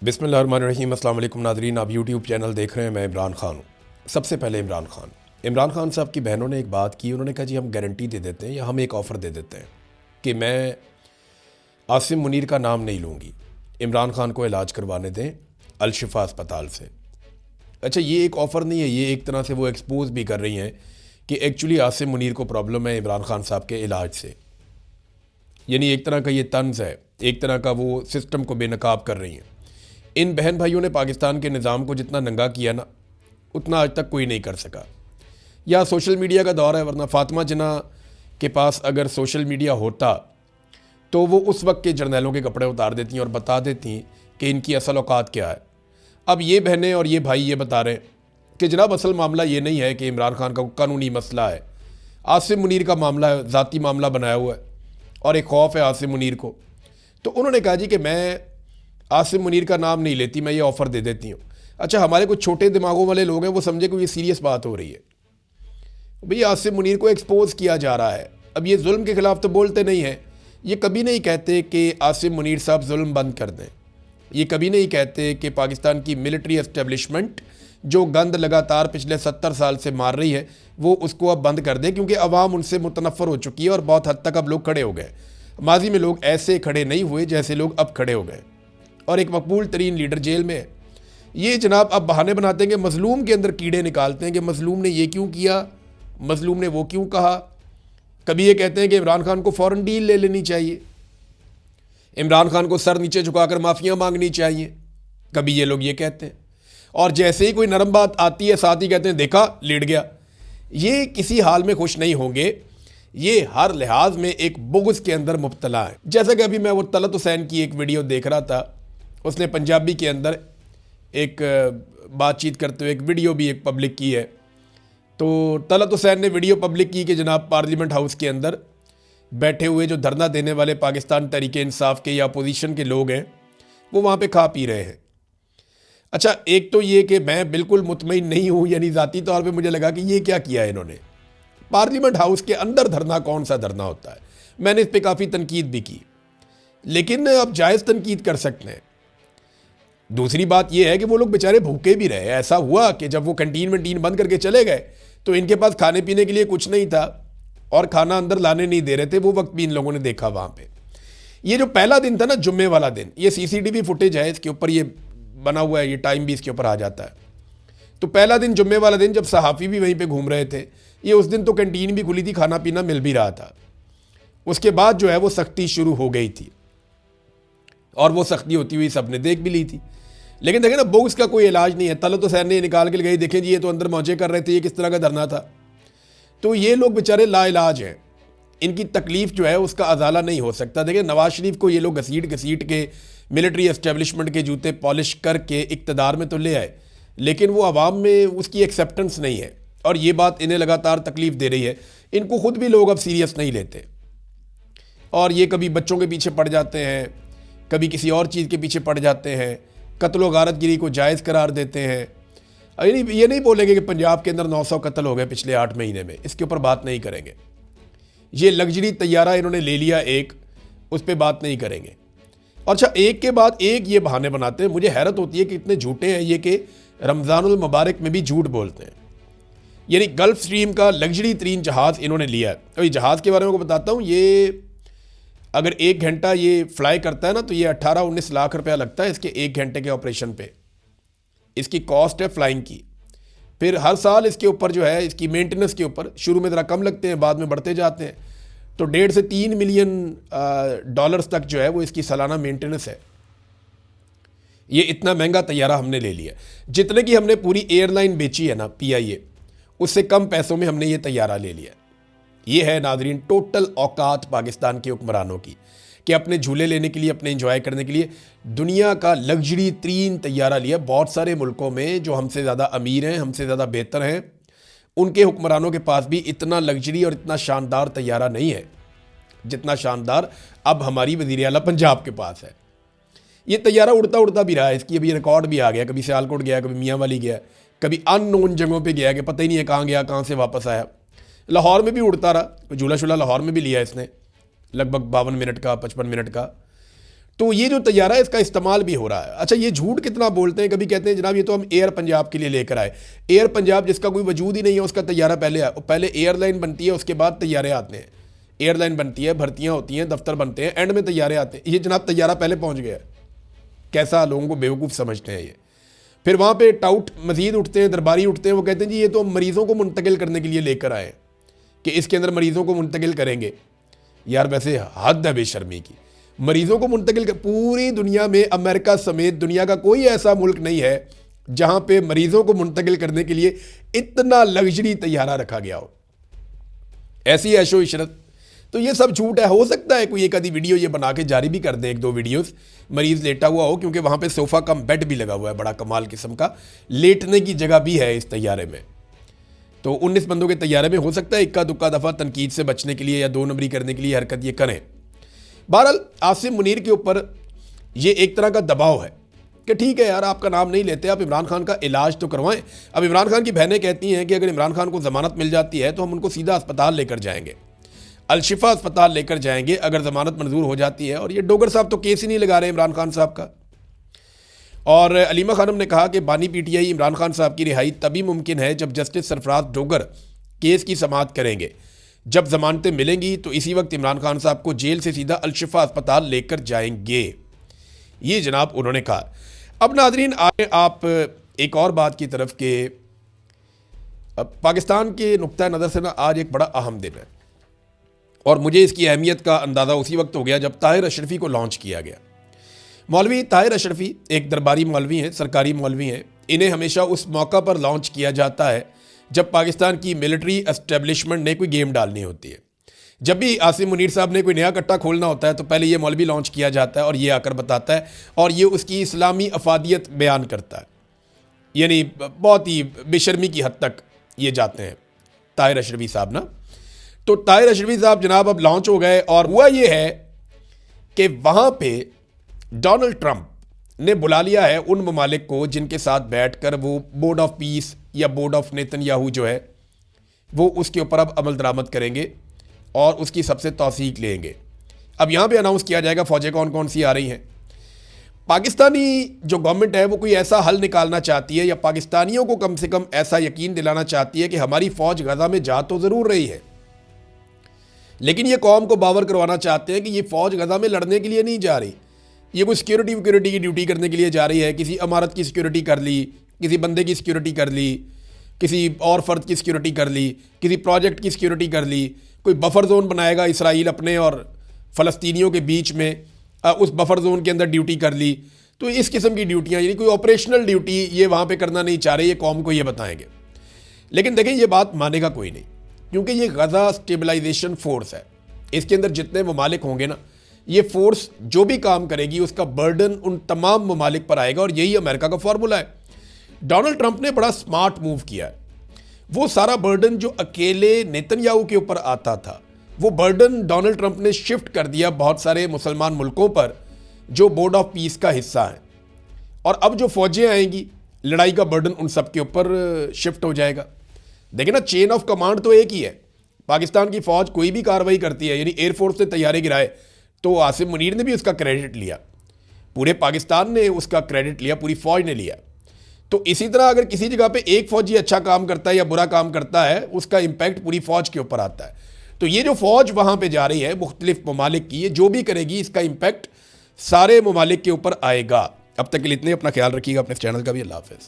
बिस्मिल्लाहिर्रहमानिर्रहीम। अस्सलाम वालेकुम नाज़रीन, आप यूट्यूब चैनल देख रहे हैं। मैं इमरान ख़ान हूँ। सबसे पहले इमरान ख़ान साहब की बहनों ने एक बात की। उन्होंने कहा जी हम गारंटी दे देते हैं या हम एक ऑफ़र दे देते हैं कि मैं आसिम मुनीर का नाम नहीं लूँगी, इमरान ख़ान को इलाज करवाने दें अल-शिफ़ा अस्पताल से। अच्छा, ये एक ऑफ़र नहीं है, ये एक तरह से वो एक्सपोज भी कर रही हैं कि एक्चुअली आसिम मुनीर को प्रॉब्लम है इमरान ख़ान साहब के इलाज से। यानी एक तरह का ये तंज़ है, एक तरह का वो सिस्टम को बेनकाब कर रही हैं। इन बहन भाइयों ने पाकिस्तान के निज़ाम को जितना नंगा किया ना, उतना आज तक कोई नहीं कर सका। या सोशल मीडिया का दौर है, वरना फ़ातिमा जिन्ना के पास अगर सोशल मीडिया होता तो वो उस वक्त के जर्नैलों के कपड़े उतार देती और बता देती कि इनकी असल औकात क्या है। अब ये बहनें और ये भाई ये बता रहे हैं कि जनाब असल मामला ये नहीं है कि इमरान खान का कानूनी मसला है, आसिम मुनीर का मामला है, ज़ाती मामला बनाया हुआ है और एक खौफ है आसिम मुनीर को। तो उन्होंने कहा जी कि मैं आसिम मुनीर का नाम नहीं लेती, मैं ये ऑफ़र दे देती हूँ। अच्छा, हमारे कुछ छोटे दिमागों वाले लोग हैं, वो समझे कि ये सीरियस बात हो रही है। भैया आसिम मुनीर को एक्सपोज किया जा रहा है। अब ये जुल्म के ख़िलाफ़ तो बोलते नहीं हैं, ये कभी नहीं कहते कि आसिम मुनीर साहब जुल्म बंद कर दें, ये कभी नहीं कहते कि पाकिस्तान की मिलिट्री एस्टेब्लिशमेंट जो गंद लगातार पिछले 70 साल से मार रही है वो उसको अब बंद कर दे, क्योंकि अवाम उनसे मुतनफ़र हो चुकी है और बहुत हद तक अब लोग खड़े हो गए। माजी में लोग ऐसे खड़े नहीं हुए जैसे लोग अब खड़े हो गए और एक मकबूल तरीन लीडर जेल में है। ये जनाब अब बहाने बनाते हैं कि मज़लूम के अंदर कीड़े निकालते हैं कि मज़लूम ने ये क्यों किया, मज़लूम ने वो क्यों कहा। कभी ये कहते हैं कि इमरान खान को फ़ौरन डील ले लेनी चाहिए, इमरान खान को सर नीचे झुकाकर माफ़ियाँ मांगनी चाहिए, कभी ये लोग ये कहते हैं। और जैसे ही कोई नरम बात आती है साथ ही कहते हैं देखा लेट गया। ये किसी हाल में खुश नहीं होंगे, ये हर लिहाज में एक बुग़्ज़ के अंदर मुब्तला है। जैसा कि अभी मैं वो तलत हुसैन की एक वीडियो देख रहा था, उसने पंजाबी के अंदर एक बातचीत करते हुए एक वीडियो भी एक पब्लिक की है। तो तलत हुसैन ने वीडियो पब्लिक की कि जनाब पार्लियामेंट हाउस के अंदर बैठे हुए जो धरना देने वाले पाकिस्तान तहरीक इंसाफ के या अपोजिशन के लोग हैं वो वहाँ पे खा पी रहे हैं। अच्छा, एक तो ये कि मैं बिल्कुल मुतमईन नहीं हूँ, यानी ज़ाती तौर पे मुझे लगा कि ये क्या किया है इन्होंने। पार्लियामेंट हाउस के अंदर धरना कौन सा धरना होता है, मैंने इस पर काफ़ी तनकीद भी की, लेकिन अब जायज़ तनकीद कर सकते हैं। दूसरी बात यह है कि वो लोग बेचारे भूखे भी रहे। ऐसा हुआ कि जब वो कैंटीन वंटीन बंद करके चले गए तो इनके पास खाने पीने के लिए कुछ नहीं था और खाना अंदर लाने नहीं दे रहे थे। वो वक्त भी इन लोगों ने देखा वहाँ पे। ये जो पहला दिन था ना, जुम्मे वाला दिन, ये सीसीटीवी फुटेज है, इसके ऊपर ये बना हुआ है, ये टाइम भी इसके ऊपर आ जाता है। तो पहला दिन जुम्मे वाला दिन जब सहाफ़ी भी वहीं पर घूम रहे थे, ये उस दिन तो कैंटीन भी खुली थी, खाना पीना मिल भी रहा था। उसके बाद जो है वो सख्ती शुरू हो गई थी और वो सख्ती होती हुई सबने देख भी ली थी। लेकिन देखें ना, बुग़्ज़ का कोई इलाज नहीं है। तलत हुसैन ने निकाल के गई, देखें जी ये तो अंदर मौजे कर रहे थे, ये किस तरह का धरना था। तो ये लोग बेचारे लाइलाज हैं, इनकी तकलीफ़ जो है उसका अजाला नहीं हो सकता। देखिए नवाज शरीफ को ये लोग घसीट घसीट के मिलिट्री एस्टेब्लिशमेंट के जूते पॉलिश करके इक़्तिदार में तो ले आए, लेकिन वो अवाम में उसकी एक्सेप्टेंस नहीं है और ये बात इन्हें लगातार तकलीफ़ दे रही है। इनको खुद भी लोग अब सीरियस नहीं लेते और ये कभी बच्चों के पीछे पड़ जाते हैं, कभी किसी और चीज़ के पीछे पड़ जाते हैं, कत्ल व गारतगिरी को जायज़ करार देते हैं। ये नहीं बोलेंगे कि पंजाब के अंदर 900 कत्ल हो गए पिछले 8 महीने में, इसके ऊपर बात नहीं करेंगे। ये लग्जरी तैयारा इन्होंने ले लिया एक, उस पर बात नहीं करेंगे। और अच्छा, एक के बाद एक ये बहाने बनाते हैं। मुझे हैरत होती है कि इतने झूठे हैं ये कि रमज़ानुल मुबारक में भी झूठ बोलते हैं। यानी गल्फ़ स्ट्रीम का लग्जरी तरीन जहाज़ इन्होंने लिया है। और ये जहाज़ के बारे में बताता हूँ, ये अगर 1 घंटा ये फ्लाई करता है ना तो ये 18-19 लाख रुपया लगता है इसके 1 घंटे के ऑपरेशन पे। इसकी कॉस्ट है फ्लाइंग की। फिर हर साल इसके ऊपर जो है इसकी मेंटेनेंस के ऊपर, शुरू में ज़रा कम लगते हैं, बाद में बढ़ते जाते हैं, तो 1.5 से 3 मिलियन डॉलर्स तक जो है वो इसकी सालाना मेंटेनेंस है। ये इतना महंगा तैयारा हमने ले लिया, जितने की हमने पूरी एयरलाइन बेची है ना PIA, उससे कम पैसों में हमने ये तैयारा ले लिया। ये है नाजरीन टोटल औकात पाकिस्तान के हुक्मरानों की कि अपने झूले लेने के लिए, अपने इंजॉय करने के लिए दुनिया का लग्जरी तरीन तैयारा लिया। बहुत सारे मुल्कों में जो हमसे ज़्यादा अमीर हैं, हमसे ज़्यादा बेहतर हैं, उनके हुक्मरानों के पास भी इतना लग्जरी और इतना शानदार तैयारा नहीं है जितना शानदार अब हमारी वज़ीर आला पंजाब के पास है। ये तैयारा उड़ता उड़ता भी रहा है, इसकी अभी रिकॉर्ड भी आ गया। कभी सियालकोट गया, कभी मियाँ वाली गया, कभी अननोन जगहों पर गया कि पता ही नहीं है कहाँ गया, कहाँ से वापस आया। लाहौर में भी उड़ता रहा, झूला शूला लाहौर में भी लिया इसने, लगभग 52 मिनट का, 55 मिनट का। तो ये जो तैयारा है इसका इस्तेमाल भी हो रहा है। अच्छा, ये झूठ कितना बोलते हैं, कभी कहते हैं जनाब ये तो हम एयर पंजाब के लिए लेकर आए। एयर पंजाब जिसका कोई वजूद ही नहीं है, उसका तैयारा पहले एयरलाइन बनती है, उसके बाद तैयारे आते हैं। एयरलाइन बनती है, भर्तियाँ होती हैं, दफ्तर बनते हैं, एंड में तैयारे आते हैं। ये जनाब तैयारा पहले पहुँच गया है। कैसा लोगों को बेवकूफ़ समझते हैं ये। फिर वहाँ पे टाउट मजीद उठते हैं, दरबारी उठते हैं, वो कहते हैं जी ये तो हम मरीज़ों को मुंतकिल करने के लिए लेकर आए कि इसके अंदर मरीज़ों को मुंतकिल करेंगे। यार वैसे हद है बेशर्मी की। मरीज़ों को मुंतकिल कर, पूरी दुनिया में अमेरिका समेत दुनिया का कोई ऐसा मुल्क नहीं है जहाँ पे मरीज़ों को मुंतकिल करने के लिए इतना लग्जरी तैयारा रखा गया हो, ऐसी ऐशो इशरत। तो ये सब झूठ है। हो सकता है कोई एक आधी वीडियो ये बना के जारी भी कर दे, एक दो वीडियोस, मरीज़ लेटा हुआ हो, क्योंकि वहाँ पे सोफ़ा कम बेड भी लगा हुआ है, बड़ा कमाल किस्म का लेटने की जगह भी है इस तैयारे में। तो 19 बंदों के तैयारे में हो सकता है इक्का दुक्का दफ़ा तनकीद से बचने के लिए या दो नंबरी करने के लिए हरकत ये करें। बहरहाल आसिम मुनीर के ऊपर ये एक तरह का दबाव है कि ठीक है यार, आपका नाम नहीं लेते, आप इमरान खान का इलाज तो करवाएं। अब इमरान खान की बहनें कहती हैं कि अगर इमरान खान को ज़मानत मिल जाती है तो हम उनको सीधा अस्पताल लेकर जाएंगे, अलशिफा अस्पताल लेकर जाएंगे अगर ज़मानत मंजूर हो जाती है। और ये डोगर साहब तो केस ही नहीं लगा रहे इमरान खान साहब का। और अलीमा खानम ने कहा कि बानी पीटीआई इमरान खान साहब की रिहाई तभी मुमकिन है जब जस्टिस सरफराज डोगर केस की समाअत करेंगे। जब जमानतें मिलेंगी तो इसी वक्त इमरान खान साहब को जेल से सीधा अलशिफा अस्पताल लेकर जाएंगे, ये जनाब उन्होंने कहा। अब नाजरीन आए आप एक और बात की तरफ के पाकिस्तान के नुक्ता नज़र से ना आज एक बड़ा अहम दिन है और मुझे इसकी अहमियत का अंदाज़ा उसी वक्त हो गया जब ताहिर अशरफी को लॉन्च किया गया। मौलवी ताहिर अशरफी एक दरबारी मौलवी हैं, सरकारी मौलवी हैं। इन्हें हमेशा उस मौका पर लॉन्च किया जाता है जब पाकिस्तान की मिलिट्री एस्टेब्लिशमेंट ने कोई गेम डालनी होती है। जब भी आसिम मुनीर साहब ने कोई नया कट्टा खोलना होता है तो पहले ये मौलवी लॉन्च किया जाता है और ये आकर बताता है और ये उसकी इस्लामी अफादियत बयान करता है। यानी बहुत ही बेशर्मी की हद तक ये जाते हैं ताहिर अशरफी साहब ना। तो ताहिर अशरफी साहब जनाब अब लॉन्च हो गए और हुआ ये है कि वहाँ पे डोनाल्ड ट्रंप ने बुला लिया है उन ममालिक को जिनके साथ बैठकर वो बोर्ड ऑफ पीस या बोर्ड ऑफ नेतन्याहू जो है वो उसके ऊपर अब अमल दरामद करेंगे और उसकी सबसे तौसीक लेंगे। अब यहाँ पे अनाउंस किया जाएगा फ़ौजें कौन कौन सी आ रही हैं। पाकिस्तानी जो गवर्नमेंट है वो कोई ऐसा हल निकालना चाहती है या पाकिस्तानियों को कम से कम ऐसा यकीन दिलाना चाहती है कि हमारी फ़ौज गज़ा में जा तो ज़रूर रही है, लेकिन ये कौम को बावर करवाना चाहते हैं कि ये फ़ौज गज़ा में लड़ने के लिए नहीं जा रही, ये कोई सिक्योरिटी की ड्यूटी करने के लिए जा रही है। किसी इमारत की सिक्योरिटी कर ली, किसी बंदे की सिक्योरिटी कर ली, किसी और फ़र्द की सिक्योरिटी कर ली, किसी प्रोजेक्ट की सिक्योरिटी कर ली, कोई बफर जोन बनाएगा इसराइल अपने और फ़लस्तीनियों के बीच में, उस बफर जोन के अंदर ड्यूटी कर ली। तो इस किस्म की ड्यूटियाँ, यानी कोई ऑपरेशनल ड्यूटी ये वहाँ पे करना नहीं चाह रहे, ये कौम को ये बताएंगे। लेकिन देखें ये बात मानेगा कोई नहीं, क्योंकि ये गज़ा स्टेबलाइजेशन फोर्स है। इसके अंदर जितने ममालिक होंगे ना, ये फोर्स जो भी काम करेगी उसका बर्डन उन तमाम ममालिक पर आएगा और यही अमेरिका का फार्मूला है। डोनाल्ड ट्रंप ने बड़ा स्मार्ट मूव किया है। वो सारा बर्डन जो अकेले नेतन्याहू के ऊपर आता था वो बर्डन डोनाल्ड ट्रंप ने शिफ्ट कर दिया बहुत सारे मुसलमान मुल्कों पर जो बोर्ड ऑफ पीस का हिस्सा है। और अब जो फौजें आएंगी लड़ाई का बर्डन उन सब के ऊपर शिफ्ट हो जाएगा। देखिए ना, चेन ऑफ कमांड तो एक ही है। पाकिस्तान की फ़ौज कोई भी कार्रवाई करती है, यानी एयरफोर्स ने तैयारे गिराए तो आसिम मुनीर ने भी उसका क्रेडिट लिया, पूरे पाकिस्तान ने उसका क्रेडिट लिया, पूरी फ़ौज ने लिया। तो इसी तरह अगर किसी जगह पे एक फ़ौजी अच्छा काम करता है या बुरा काम करता है उसका इम्पैक्ट पूरी फ़ौज के ऊपर आता है। तो ये जो फ़ौज वहाँ पे जा रही है मुख्तलिफ ममालिक की, ये जो भी करेगी इसका इम्पैक्ट सारे ममालिक के ऊपर आएगा। अब तक के लिए इतने, अपना ख्याल रखिएगा, अपने चैनल का भी। अल्लाह हाफ़िज़।